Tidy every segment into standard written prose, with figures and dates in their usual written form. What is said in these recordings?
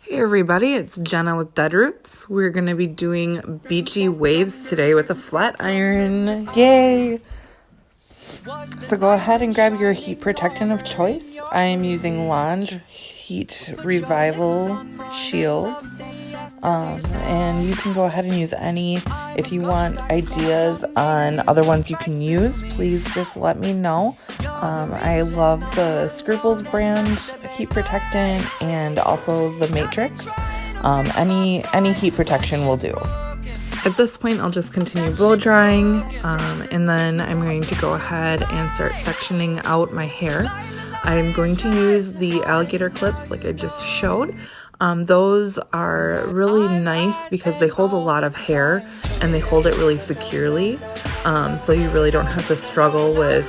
Hey everybody, it's Jenna with Dead Roots. We're going to be doing beachy waves today with a flat iron. Yay! So go ahead and grab your heat protectant of choice. I am using Lange Heat Revival Shield. And you can go ahead and use any. If you want ideas on other ones you can use, please just let me know. I love the Scruples brand heat protectant and also the Matrix. Any heat protection will do. At this point, I'll just continue blow drying, and then I'm going to go ahead and start sectioning out my hair. I'm going to use the alligator clips like I just showed. Those are really nice because they hold a lot of hair and they hold it really securely, so you really don't have to struggle with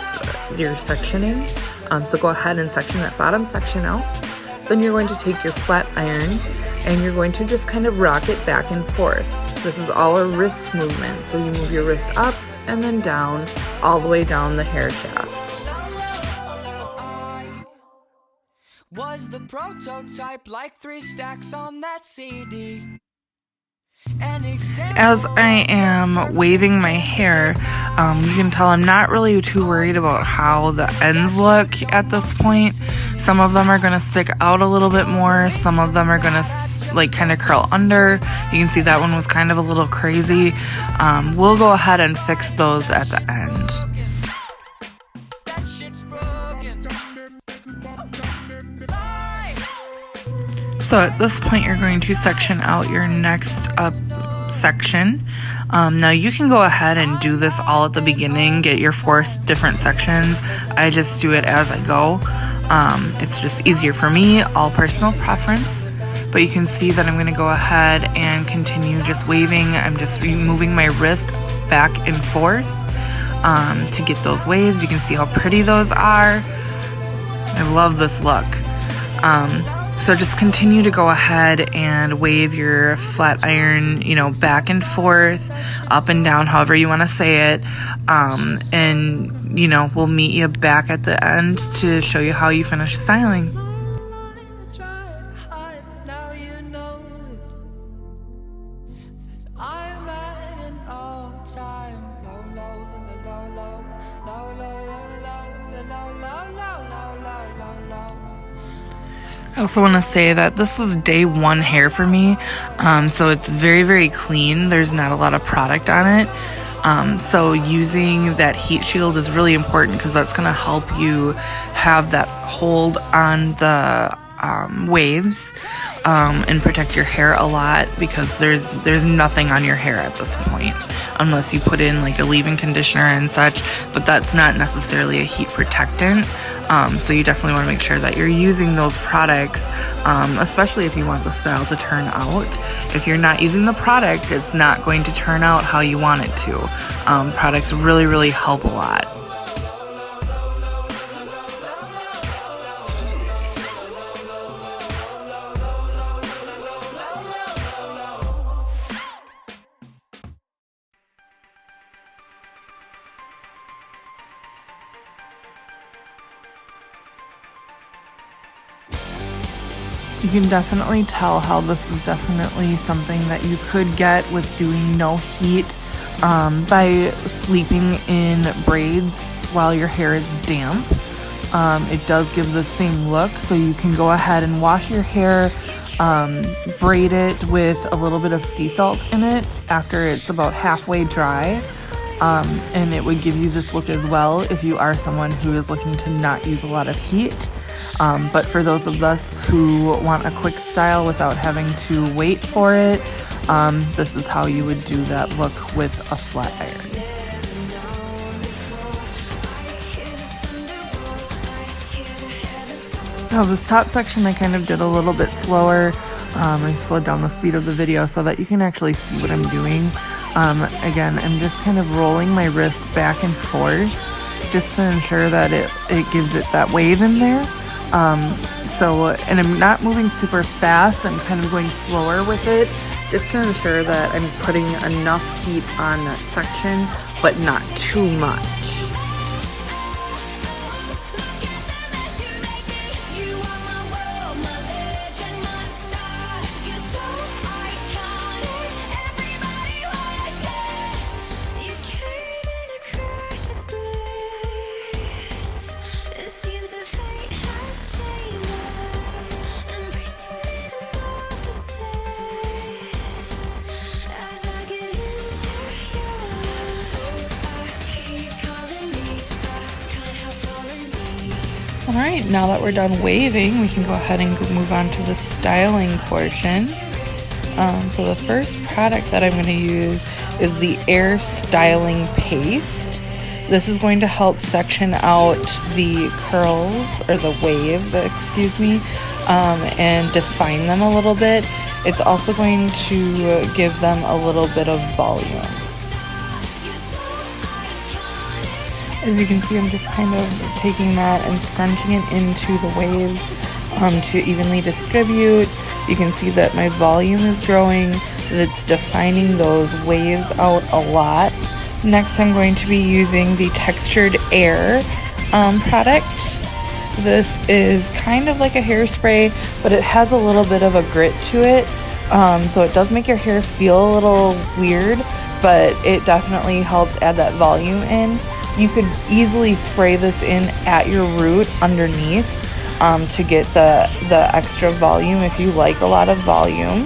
your sectioning. So go ahead and section that bottom section out. Then you're going to take your flat iron and you're going to just kind of rock it back and forth. This is all a wrist movement, so you move your wrist up and then down, all the way down the hair shaft. Was the prototype like 3 stacks on that CD? As I am waving my hair, you can tell I'm not really too worried about how the ends look at this point. Some of them are going to stick out a little bit more. Some of them are going to like kind of curl under. You can see that one was kind of a little crazy. We'll go ahead and fix those at the end. So at this point, you're going to section out your next up section. Now you can go ahead and do this all at the beginning, get your 4 different sections. I just do it as I go. It's just easier for me, all personal preference. But you can see that I'm going to go ahead and continue just waving. I'm just moving my wrist back and forth to get those waves. You can see how pretty those are. I love this look. So just continue to go ahead and wave your flat iron, back and forth, up and down, however you want to say it. And, we'll meet you back at the end to show you how you finish styling. I also want to say that this was day 1 hair for me, so it's very, very clean. There's not a lot of product on it. So using that heat shield is really important because that's going to help you have that hold on the waves and protect your hair a lot, because there's nothing on your hair at this point unless you put in like a leave-in conditioner and such, but that's not necessarily a heat protectant. So you definitely want to make sure that you're using those products, especially if you want the style to turn out. If you're not using the product, it's not going to turn out how you want it to. Products really, really help a lot. You can definitely tell how this is definitely something that you could get with doing no heat by sleeping in braids while your hair is damp. It does give the same look, so you can go ahead and wash your hair, braid it with a little bit of sea salt in it after it's about halfway dry. And it would give you this look as well if you are someone who is looking to not use a lot of heat. But for those of us who want a quick style without having to wait for it, this is how you would do that look with a flat iron. Now this top section I kind of did a little bit slower. I slowed down the speed of the video so that you can actually see what I'm doing. Again, I'm just kind of rolling my wrist back and forth just to ensure that it gives it that wave in there. And I'm not moving super fast. I'm kind of going slower with it just to ensure that I'm putting enough heat on that section, but not too much. Alright, now that we're done waving, we can go ahead and move on to the styling portion. So the first product that I'm going to use is the Air Styling Paste. This is going to help section out the curls, or the waves, excuse me, and define them a little bit. It's also going to give them a little bit of volume. As you can see, I'm just kind of taking that and scrunching it into the waves to evenly distribute. You can see that my volume is growing, it's defining those waves out a lot. Next, I'm going to be using the Textured Air product. This is kind of like a hairspray, but it has a little bit of a grit to it, so it does make your hair feel a little weird, but it definitely helps add that volume in. You could easily spray this in at your root underneath to get the extra volume if you like a lot of volume.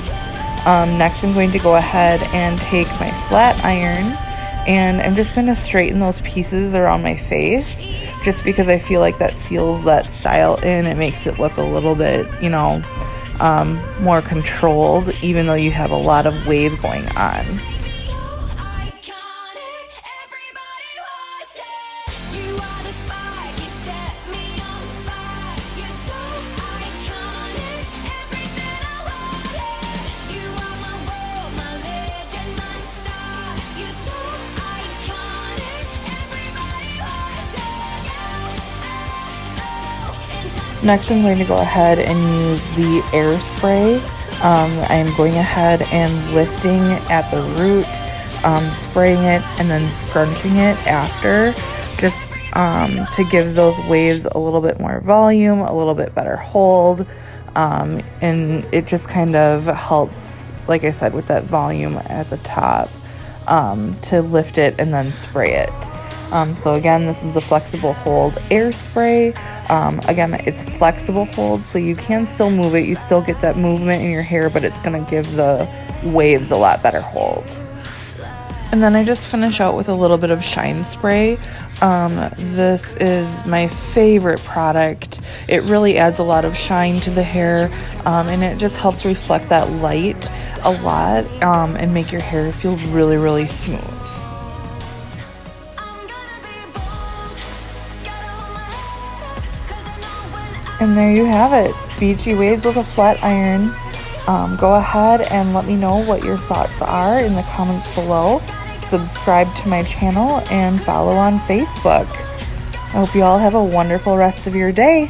Next, I'm going to go ahead and take my flat iron, and I'm just going to straighten those pieces around my face, just because I feel like that seals that style in. It makes it look a little bit, you know, more controlled, even though you have a lot of wave going on. Next, I'm going to go ahead and use the air spray. I'm going ahead and lifting at the root, spraying it, and then scrunching it after, just to give those waves a little bit more volume, a little bit better hold, and it just kind of helps, like I said, with that volume at the top, to lift it and then spray it. So again, this is the Flexible Hold Air Spray. Again, it's flexible hold, so you can still move it. You still get that movement in your hair, but it's going to give the waves a lot better hold. And then I just finish out with a little bit of Shine Spray. This is my favorite product. It really adds a lot of shine to the hair, and it just helps reflect that light a lot, and make your hair feel really, really smooth. And there you have it, Beachy waves with a flat iron. Go ahead and let me know what your thoughts are in the comments below. Subscribe to my channel and follow on Facebook. I hope you all have a wonderful rest of your day.